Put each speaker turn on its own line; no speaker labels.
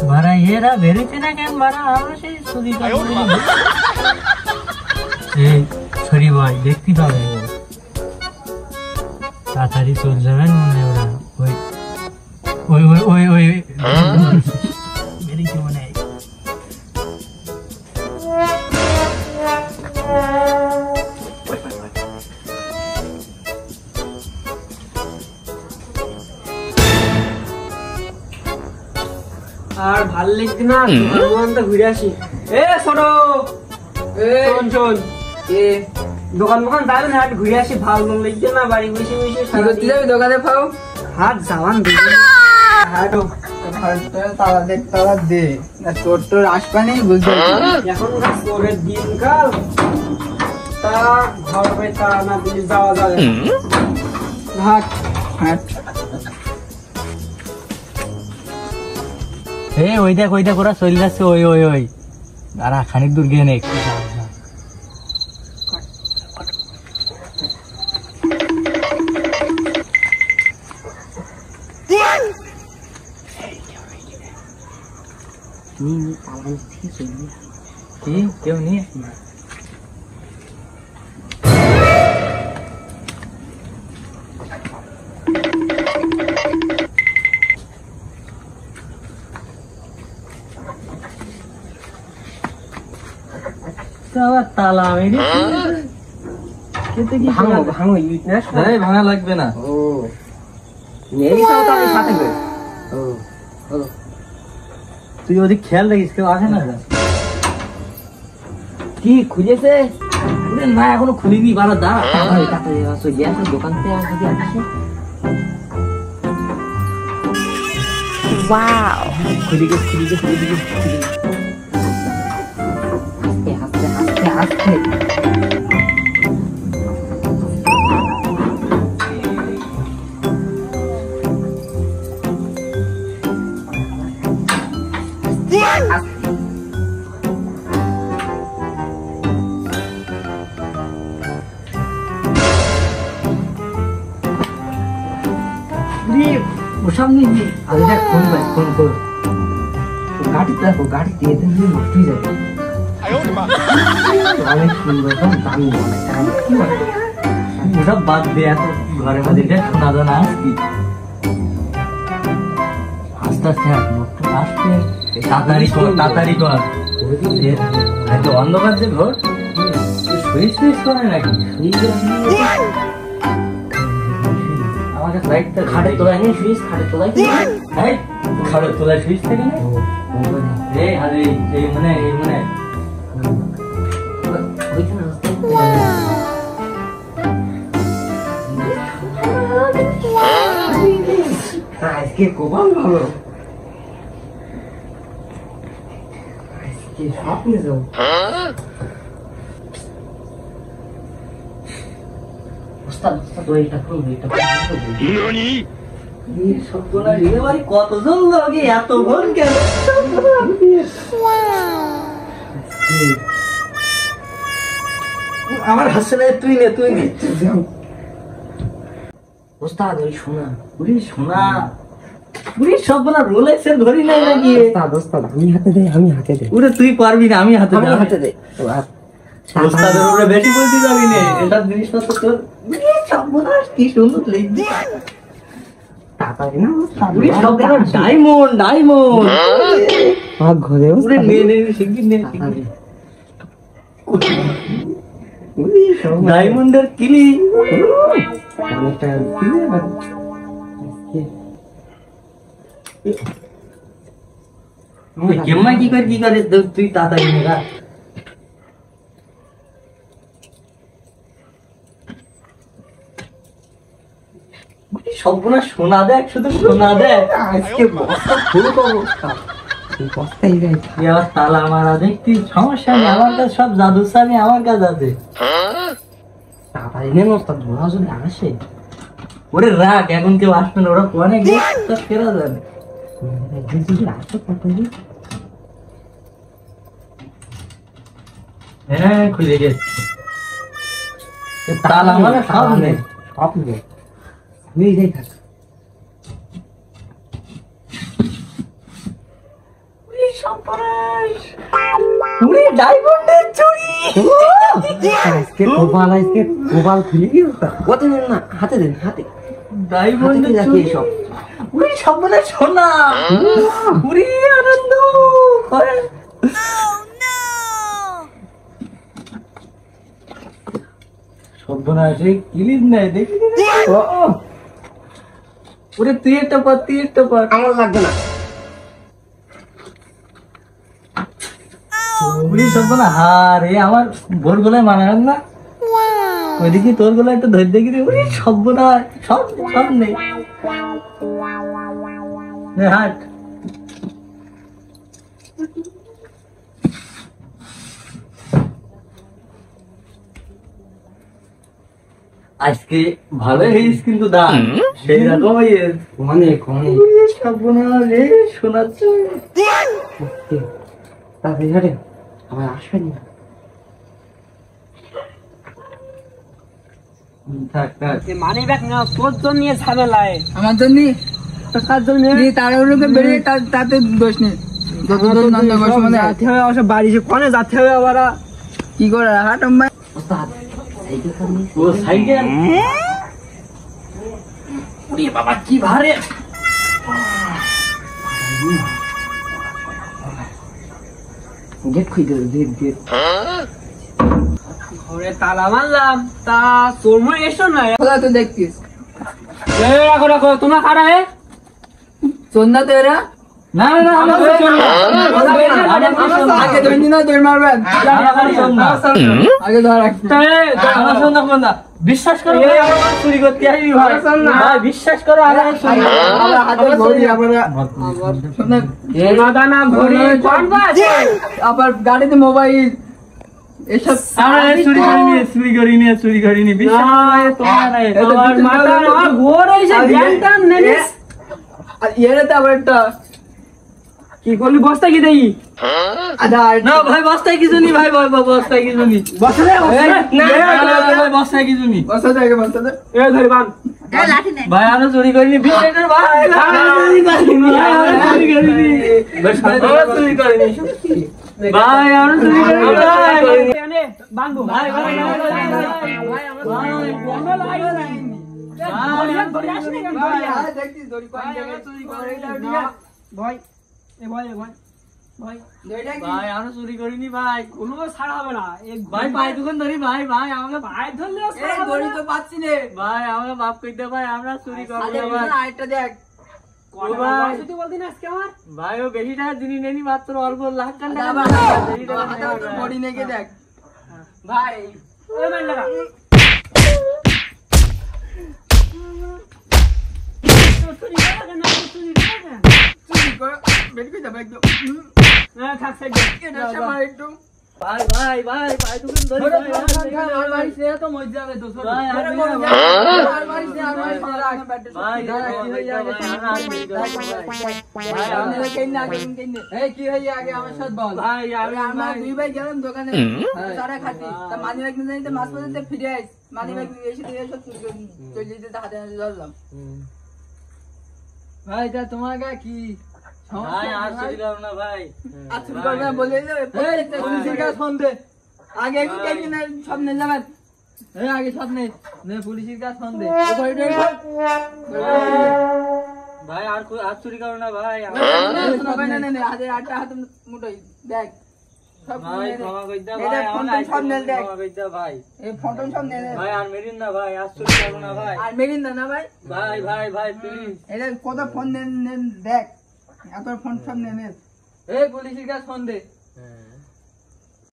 মারা এরা বেরোচ্ছে না কেন মারা আমরা সেই সুবিধা এই সরি ভাই দেখতে পাবে তাড়াতাড়ি চলে যাবেন মনে ওরা ওই ওই ওই ওই ওই বেরিয়েছে মনে হয়
আর ভাল লাগছে না দোকানটা ঘুরে আসি এ ছোট শোন শোন এ দোকান যাবে না হাট ঘুরে আসি ভালো লাগছে না বাড়ি বসে বসে করতে যাবি দোকানে পাও হাট যাওয়ান হাটও তালা দে না চোর টোর আসবে নেই বুঝতে এখন চোরের দিনকাল তা ঘর পেতা না দিলে যাওয়া যাবে হাট হাট
ওই দেখ ওরা চলে যাচ্ছে ওই ওই ওই দাঁড়া খানিক দূর গিয়ে নেই কেউ নিয়ে তালা ভাঙা লাগবে না তুই ওদিক খেয়াল রাখিস কেউ আসে না কি খুলেছে না এখনো খুলিনি বারো দাঁড়া দোকান থেকে আসছে খুলি গেছে আস্তে সামনে আরে দেখ ফোন কর গাড়ি দেখো গাড়ি দিয়ে নষ্ট হয়ে যাবে অনেক সুন্দর দামি অনেক ওসব বাদ দিয়ে এত ঘরের মধ্যে শোনা দানা আসবি আস্তে আস্তে আসতে তাড়াতাড়ি কর অন্ধকার যে ঘর সুইচ করে নাকি আমাকে লাইটটা খাটের তোলায় নেই সুইচ খাটের তোলায় সুইচ থাকে না আজকে কপাল ভালো আজকে স্বপ্নে যাও কতজন লাগে এত ঘন কেন আমার হাসছে না তুই নে ওস্তাদ ওই সোনা সব বলা রোলেক্সের ধরি নাই নাকি ওস্তাদ আমি হাতে দে ওরে তুই পারবি না আমি হাতে দে ওস্তাদের উপরে বেশি বলতে যাবি না এটা জিনিসপত্র তোর সব বলা কি সুন্দর লাগছে ডায়মন্ড ডায়মন্ডের কিলি কেমন কি করে তুই তাড়াতাড়ি নেগা সম্পূর্ণ সোনা দেখ শুধু সোনা দেখ আজকে বস্তা ফুল অবস্থা বস্তাই দেখ তালা মারা দেখতি সমস্যা নেই আমার কাছে সব জাদু সানি আমার কাছে আছে তাড়াতাড়ি নেন ওস্তাদ বলা যদি আসে ওরে রাখ এখন কেউ আসবে না ওরা অনেক ফেরা যাবে হ্যাঁ খুলে গেছে তালা মারা সব নেই সব নেই যাই থাক সর্বনাশ উড়ি ডায়মন্ডের চুরি
আজকে গোপাল খুলে গেল কত দেন না হাতে দেন হাতে
ডায়মন্ডের
হাতে
চুরি
রাখি সব
উড়ি সর্বনাশ সোনা উড়ি আনন্দ করে সর্বনাশ এই ক্লিপ নাই দেখি ওরে তুই একটা পর
আমার লাগবে না
উড়ি সর্বনাশ হারে আমার ভোর গলায় মানায় না ওইদিকে তোর গলায় একটা ধরে দেখি রে উড়ি সর্বনাশ সব নেই নে হাট আজকে ভালোই হয়েছে কিন্তু দাম সেই রকম
অনেক
সর্বনাশ রে শোনাচ্ছে
তাড়াতাড়ি হাঁটে আবার আসবেন না
থাক থাক
মানি ব্যাগ না তোর জন্য ঝামেলায়
আমার জন্য
কার জন্য
তাড়াহুড়োকে বেরিয়ে তাতে দোষ নেই
যাতে হবে অবশ্য বাড়ি কোনে যাতে হবে আবার
কি করে হাট আম্মাই
ও সাইকেল ওরে বাবা কি ভারে
গেট খুই দে গেট
ঘরে তালা মারলাম তা তোর মনে এসো না তো দেখতিস
রাখো রাখো তোমরা খাড়া হে
সন্ধ্যা তো এরা
না না আমরা
আগে ধরে না ধরে মারবেন আগে ধর
বিশ্বাস করো চুরি করতে আসবি ভাই ভাই বিশ্বাস করো
দানা ঘড়ি
আবার গাড়িতে মোবাইল এসব
চুরি করিনি বিশ্বাস
তোমার মাথা আমার ঘোর হইছে জ্ঞান নেনিস
আর এরাতে আবার একটা
কি করলি বস্তা কি দেই
আধার
না ভাই বস্তায় কিছু নি ভাই বস্তায় কিছু নি
বস্তা দে
বস্তায় কিছু নি
বসা থাকে বসা দে
এ ধরে বান
ভাই আরো চুরি করিনি বিশ্বাস করো ভাই চুরি করিনি ভাই আরো চুরি করিনি
বানবো
ভাই ভাই
দেখছিস দড়ি কোন জায়গায় চুরি করে
ভয় এ ভয় ভয় ভয়
ভাই আরো চুরি করিনি ভাই
কোনো ছাড়া হবে না
ভাই পাই দোকান ধরি ভাই ভাই আমাকে
ভাই ধরলে
এই দড়ি তো পাচ্ছি রে
ভাই আমাকে মাফ করে দে ভাই আমরা চুরি করবো না ভাই
আরেকটা দেখ
তুই বলতি না আজকে আমার
ভাই ও বেশি টাকা দিনই নেনি মাত্র অল্প লাখ টাকা
বডি নেকে দেখ ভাই
ওই মার লাগা চুরি করে না চুরি করে
চুরি করে বের করে যাবে একদম
না থাক সাইড
এটা সামার একটু
ভাই ভাই ভাই পাই দোকান ধরি
আর ভাই সে তো মজ যাবে তো ছোট
ভাই, আর
ভাই
ভাই,
ভাই সে আর ভাই
ভাই কি হয়ে যাবে
ভাই আমাদের কেন না কেন এই কি হই আগে আমার সাথে বল
ভাই
আমরা দুই ভাই গেলাম দোকানে সারা খাতি তা মানি ব্যাগ নিয়ে যাইতে মাছ পড়তে ফিরে আইস মানি ব্যাগ এসে দিয়ে সব চলে যেতে হাতে হাতে ধরলাম ভাই তা তোমার গা কি
ভাই আর চুরি করব না ভাই
আচ্ছা করবে বলে এই পুলিশের কাছে ফোন দে আগে কি কেন না সব নিলাম এই আগে সব নে নে পুলিশের কাছে ফোন দে
ভাই আর চুরি করব না ভাই
হাতে আটটা হাতে মুঠোই দেখ সব
ভাই ক্ষমা করে দাও
এটা
ভাই
ফোন
আমার
সব নেল দেখ
ক্ষমা করে দাও ভাই
এই ফটো সব নে
ভাই আর মেরিন না ভাই আর চুরি করব না ভাই
আর মেরিন না ভাই
ভাই ভাই ভাই প্লিজ
এটা কত ফোন নেন দেখ এত ফোন সব নে এই পুলিশের কাছে ফোন দে